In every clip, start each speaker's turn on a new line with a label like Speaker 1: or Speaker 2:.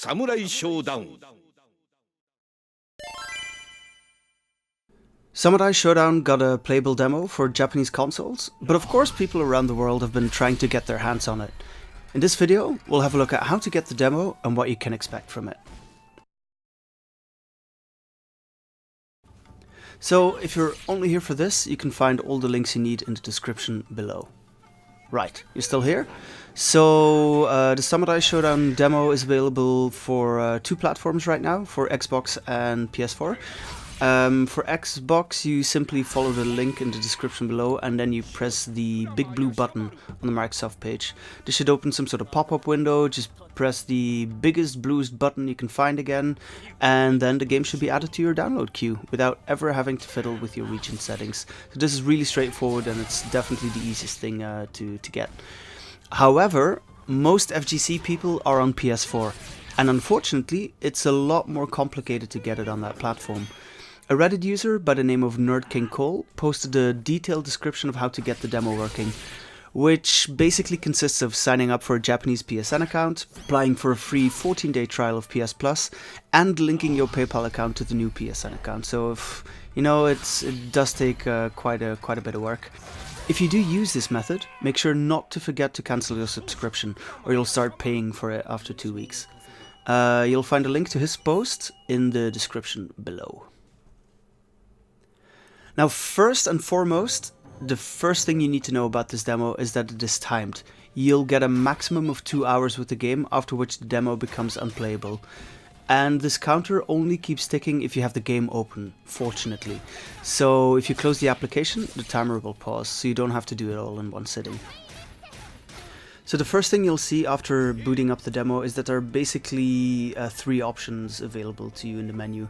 Speaker 1: Samurai Shodown.
Speaker 2: Samurai Shodown got a playable demo for Japanese consoles, but of course people around the world have been trying to get their hands on it. In this video, we'll have a look at how to get the demo and what you can expect from it. So, if you're only here for this, you can find all the links you need in the description below. Right, you're still here? So, the Samurai Shodown demo is available for two platforms right now, for Xbox and PS4. For Xbox, you simply follow the link in the description below and then you press the big blue button on the Microsoft page. This should open some sort of pop-up window. Just press the biggest, bluest button you can find again, and then the game should be added to your download queue without ever having to fiddle with your region settings. So this is really straightforward and it's definitely the easiest thing to get. However, most FGC people are on PS4, and unfortunately it's a lot more complicated to get it on that platform. A Reddit user by the name of Nerd King Cole posted a detailed description of how to get the demo working, which basically consists of signing up for a Japanese PSN account, applying for a free 14-day trial of PS Plus, and linking your PayPal account to the new PSN account. So if you know, it does take quite a bit of work. If you do use this method, make sure not to forget to cancel your subscription, or you'll start paying for it after 2 weeks. You'll find a link to his post in the description below. Now, first and foremost, the first thing you need to know about this demo is that it is timed. You'll get a maximum of 2 hours with the game, after which the demo becomes unplayable. And this counter only keeps ticking if you have the game open, fortunately. So if you close the application, the timer will pause, so you don't have to do it all in one sitting. So the first thing you'll see after booting up the demo is that there are basically 3 options available to you in the menu.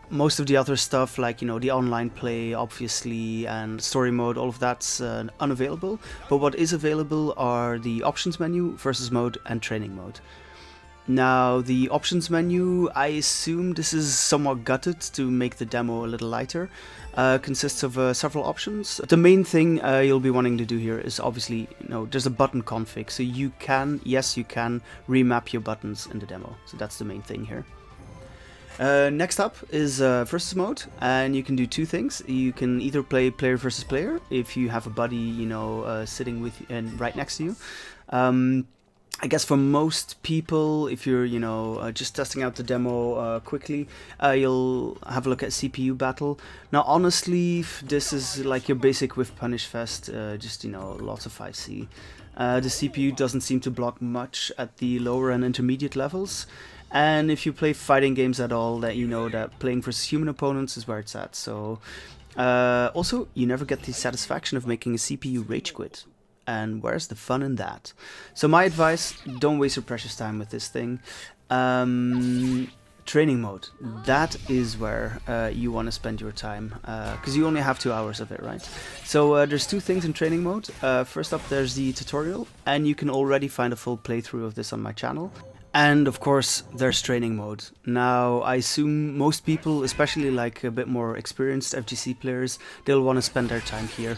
Speaker 2: Most of the other stuff, like the online play, obviously, and story mode, all of that's unavailable. But what is available are the options menu, versus mode, and training mode. Now, the options menu, I assume this is somewhat gutted to make the demo a little lighter. Consists of several options. The main thing you'll be wanting to do here is obviously, there's a button config, so you can remap your buttons in the demo. So that's the main thing here. Next up is versus mode, and you can do 2 things. You can either play player versus player if you have a buddy, sitting with and right next to you. I guess for most people, if you're, just testing out the demo quickly, you'll have a look at CPU battle. Now, honestly, this is like your basic whiff punish fest, just, lots of 5C. The CPU doesn't seem to block much at the lower and intermediate levels. And if you play fighting games at all, that you know that playing versus human opponents is where it's at. So, also, you never get the satisfaction of making a CPU rage quit. And where's the fun in that? So my advice, don't waste your precious time with this thing. Training mode, that is where you want to spend your time, because you only have 2 hours of it, right? So there's 2 things in training mode. First up, there's the tutorial, and you can already find a full playthrough of this on my channel. And of course, there's training mode. Now, I assume most people, especially like a bit more experienced FGC players, they'll want to spend their time here.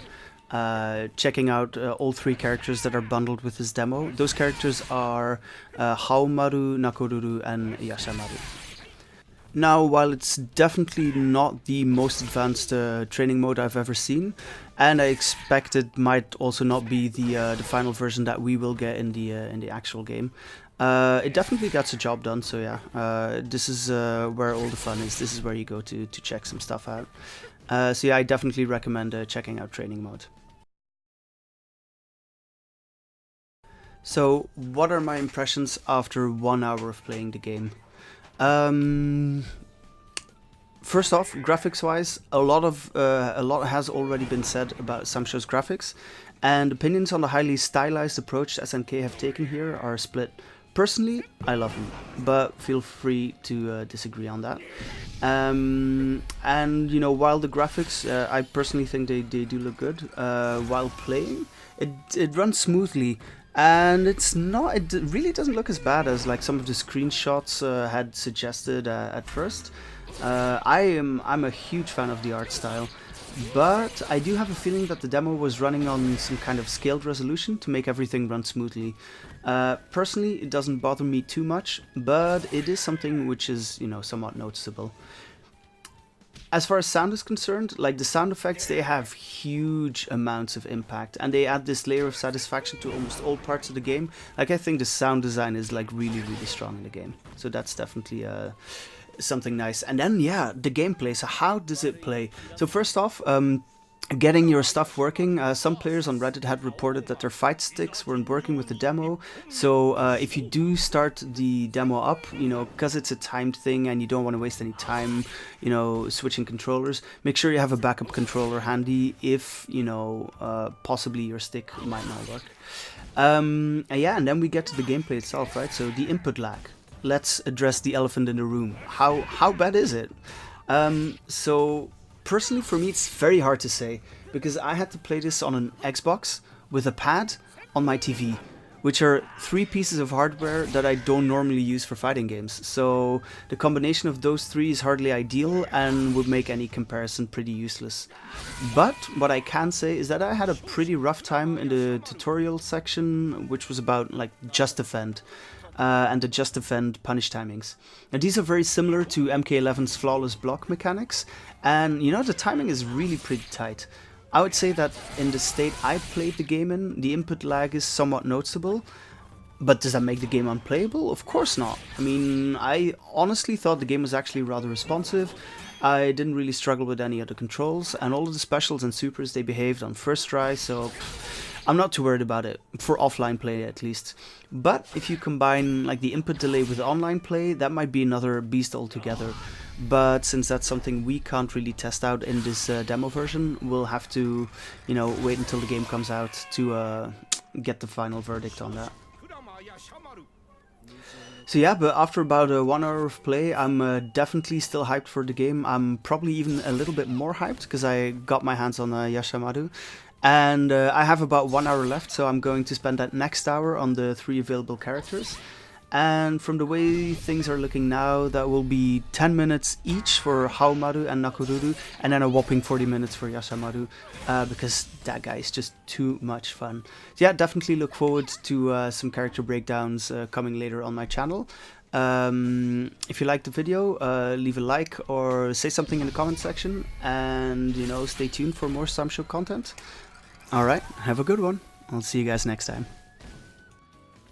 Speaker 2: Checking out all 3 characters that are bundled with this demo. Those characters are Haomaru, Nakoruru, and Yashamaru. Now, while it's definitely not the most advanced training mode I've ever seen, and I expect it might also not be the final version that we will get in the actual game, it definitely gets the job done. So yeah, this is where all the fun is. This is where you go to check some stuff out. So yeah, I definitely recommend checking out training mode. So, what are my impressions after 1 hour of playing the game? First off, graphics-wise, a lot has already been said about Samsho's graphics, and opinions on the highly stylized approach SNK have taken here are split. Personally, I love them, but feel free to disagree on that. And while the graphics, I personally think they do look good. While playing, it runs smoothly. And it really doesn't look as bad as like some of the screenshots had suggested at first. I'm a huge fan of the art style. but I do have a feeling that the demo was running on some kind of scaled resolution to make everything run smoothly. Personally, it doesn't bother me too much, but it is something which is, you know, somewhat noticeable. As far as sound is concerned, like the sound effects, they have huge amounts of impact, and they add this layer of satisfaction to almost all parts of the game. Like, I think the sound design is like really strong in the game, so that's definitely something nice. And then, yeah, the gameplay. So how does it play? So first off, getting your stuff working. Some players on Reddit had reported that their fight sticks weren't working with the demo. So if you do start the demo up, you know, because it's a timed thing and you don't want to waste any time, you know, switching controllers, make sure you have a backup controller handy if, you know, possibly your stick might not work. Yeah, and then we get to the gameplay itself, right? So the input lag. Let's address the elephant in the room. How bad is it? So personally, for me, it's very hard to say, because I had to play this on an Xbox with a pad on my TV, which are 3 pieces of hardware that I don't normally use for fighting games. So the combination of those 3 is hardly ideal and would make any comparison pretty useless. But what I can say is that I had a pretty rough time in the tutorial section, which was about like just defend. And the just defend punish timings. Now these are very similar to MK11's flawless block mechanics, and you know, the timing is really pretty tight. I would say that in the state I played the game in, the input lag is somewhat noticeable, but does that make the game unplayable? Of course not. I mean, I honestly thought the game was actually rather responsive. I didn't really struggle with any other controls, and all of the specials and supers, they behaved on first try, so I'm not too worried about it, for offline play at least. But if you combine like the input delay with online play, that might be another beast altogether. But since that's something we can't really test out in this demo version, we'll have to, you know, wait until the game comes out to get the final verdict on that. So yeah, but after about 1 hour of play, I'm definitely still hyped for the game. I'm probably even a little bit more hyped because I got my hands on Yashamaru. And I have about 1 hour left, so I'm going to spend that next hour on the 3 available characters. And from the way things are looking now, that will be 10 minutes each for Haomaru and Nakoruru, and then a whopping 40 minutes for Yashamaru, because that guy is just too much fun. So yeah, definitely look forward to some character breakdowns coming later on my channel. If you liked the video, leave a like or say something in the comment section, and you know, stay tuned for more Sam Show content. Alright, have a good one. I'll see you guys next time.